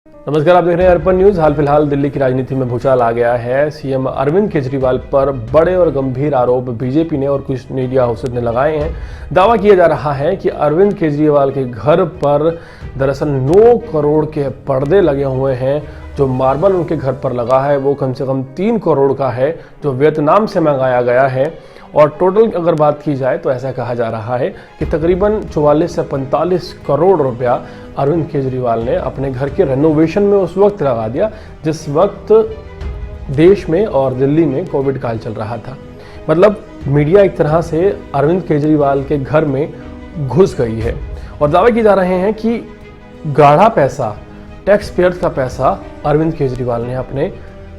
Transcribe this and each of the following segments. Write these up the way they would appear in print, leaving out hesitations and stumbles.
नमस्कार, आप देख रहे हैं अर्पण न्यूज। हाल फिलहाल दिल्ली की राजनीति में भूचाल आ गया है। सीएम अरविंद केजरीवाल पर बड़े और गंभीर आरोप बीजेपी ने और कुछ मीडिया हाउसेज ने लगाए हैं। दावा किया जा रहा है कि अरविंद केजरीवाल के घर पर दरअसल 9 करोड़ के पर्दे लगे हुए हैं। जो मार्बल उनके घर पर लगा है वो कम से कम 3 करोड़ का है, जो वियतनाम से मंगाया गया है। और टोटल अगर बात की जाए तो ऐसा कहा जा रहा है कि तकरीबन 44 से 45 करोड़ रुपया अरविंद केजरीवाल ने अपने घर के रेनोवेशन में उस वक्त लगा दिया जिस वक्त देश में और दिल्ली में कोविड काल चल रहा था। मतलब मीडिया एक तरह से अरविंद केजरीवाल के घर में घुस गई है और दावे किए जा रहे हैं कि गाढ़ा पैसा, टैक्स पेयर्स का पैसा अरविंद केजरीवाल ने अपने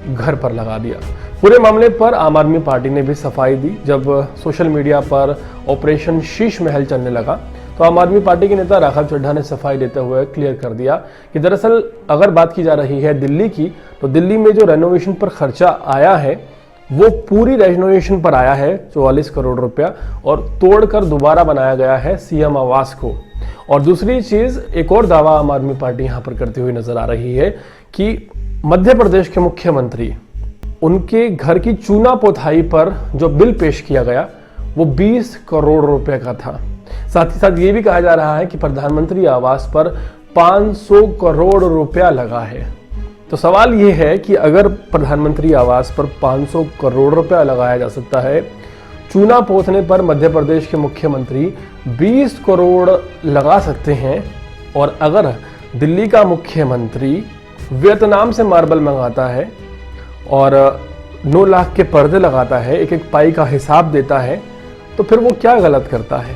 घर पर लगा दिया। पूरे मामले पर आम आदमी पार्टी ने भी सफाई दी। जब सोशल मीडिया पर ऑपरेशन शीश महल चलने लगा तो आम आदमी पार्टी के नेता राघव चड्ढा ने सफाई देते हुए क्लियर कर दिया कि दरअसल अगर बात की जा रही है दिल्ली की, तो दिल्ली में जो रेनोवेशन पर खर्चा आया है वो पूरी रेनोवेशन पर आया है 44 करोड़ रुपया, और तोड़कर दोबारा बनाया गया है सीएम आवास को। और दूसरी चीज, एक और दावा आम आदमी पार्टी यहाँ पर करती हुई नजर आ रही है कि मध्य प्रदेश के मुख्यमंत्री, उनके घर की चूना पोताई पर जो बिल पेश किया गया वो 20 करोड़ रुपए का था। साथ ही साथ ये भी कहा जा रहा है कि प्रधानमंत्री आवास पर 500 करोड़ रुपया लगा है। तो सवाल ये है कि अगर प्रधानमंत्री आवास पर 500 करोड़ रुपया लगाया जा सकता है, चूना पोतने पर मध्य प्रदेश के मुख्यमंत्री 20 करोड़ लगा सकते हैं, और अगर दिल्ली का मुख्यमंत्री वियतनाम से मार्बल मंगाता है और 9 लाख के पर्दे लगाता है, एक एक पाई का हिसाब देता है, तो फिर वो क्या गलत करता है?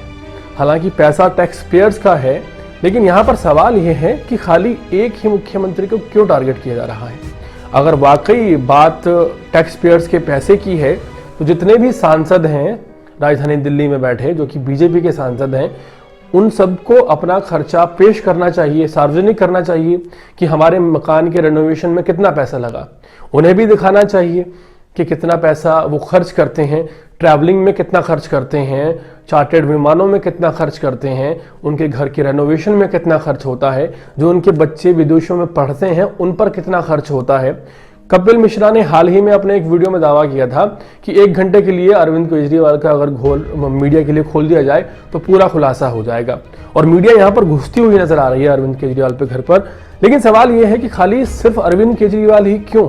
हालांकि पैसा टैक्स पेयर्स का है, लेकिन यहाँ पर सवाल ये है कि खाली एक ही मुख्यमंत्री को क्यों टारगेट किया जा रहा है? अगर वाकई बात टैक्स पेयर्स के पैसे की है तो जितने भी सांसद हैं राजधानी दिल्ली में बैठे, जो कि बीजेपी के सांसद हैं, उन सबको अपना खर्चा पेश करना चाहिए, सार्वजनिक करना चाहिए कि हमारे मकान के रेनोवेशन में कितना पैसा लगा। उन्हें भी दिखाना चाहिए कि कितना पैसा वो खर्च करते हैं, ट्रैवलिंग में कितना खर्च करते हैं, चार्टर्ड विमानों में कितना खर्च करते हैं, उनके घर के रेनोवेशन में कितना खर्च होता है, जो उनके बच्चे विदेशों में पढ़ते हैं उन पर कितना खर्च होता है। कपिल मिश्रा ने हाल ही में अपने एक वीडियो में दावा किया था कि 1 घंटे के लिए अरविंद केजरीवाल का अगर मीडिया के लिए खोल दिया जाए तो पूरा खुलासा हो जाएगा। और मीडिया यहाँ पर घुसती हुई नजर आ रही है अरविंद केजरीवाल पे घर पर। लेकिन सवाल ये है कि खाली सिर्फ अरविंद केजरीवाल ही क्यों?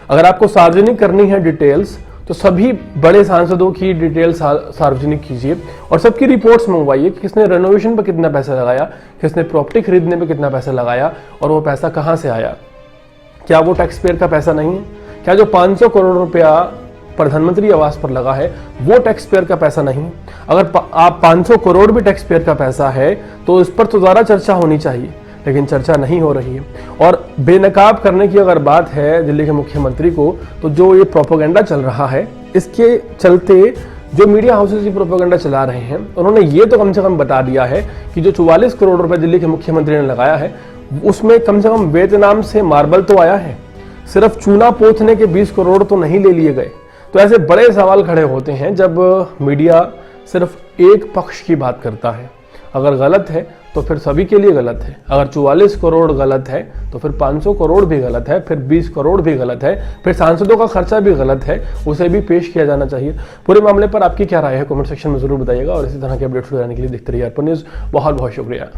अगर आपको सार्वजनिक करनी है डिटेल्स तो सभी बड़े सांसदों की डिटेल्स सार्वजनिक कीजिए और सबकी रिपोर्ट्स मंगवाइए कि किसने रेनोवेशन पर कितना पैसा लगाया, किसने प्रॉपर्टी खरीदने पर कितना पैसा लगाया और वो पैसा कहाँ से आया। क्या वो टैक्स पेयर का पैसा नहीं है? क्या जो 500 करोड़ रुपया प्रधानमंत्री आवास पर लगा है वो टैक्स पेयर का पैसा नहीं? अगर आप 500 करोड़ भी टैक्स पेयर का पैसा है तो इस पर तो ज़्यादा चर्चा होनी चाहिए, लेकिन चर्चा नहीं हो रही है। और बेनकाब करने की अगर बात है दिल्ली के मुख्यमंत्री को, तो जो ये प्रोपेगेंडा चल रहा है, इसके चलते जो मीडिया हाउसेज ये प्रोपेगेंडा चला रहे हैं, उन्होंने ये तो कम से कम बता दिया है कि जो 44 करोड़ रुपए दिल्ली के मुख्यमंत्री ने लगाया है उसमें कम से कम वियतनाम से मार्बल तो आया है, सिर्फ चूना पोतने के 20 करोड़ तो नहीं ले लिए गए। तो ऐसे बड़े सवाल खड़े होते हैं जब मीडिया सिर्फ एक पक्ष की बात करता है। अगर गलत है तो फिर सभी के लिए गलत है। अगर 44 करोड़ गलत है तो फिर 500 करोड़ भी गलत है, फिर 20 करोड़ भी गलत है, फिर सांसदों का खर्चा भी गलत है, उसे भी पेश किया जाना चाहिए। पूरे मामले पर आपकी क्या राय है कमेंट सेक्शन में जरूर बताइएगा और इसी तरह के अपडेट्स रहने के लिए देखते रहिए अर्पण न्यूज़। बहुत बहुत शुक्रिया।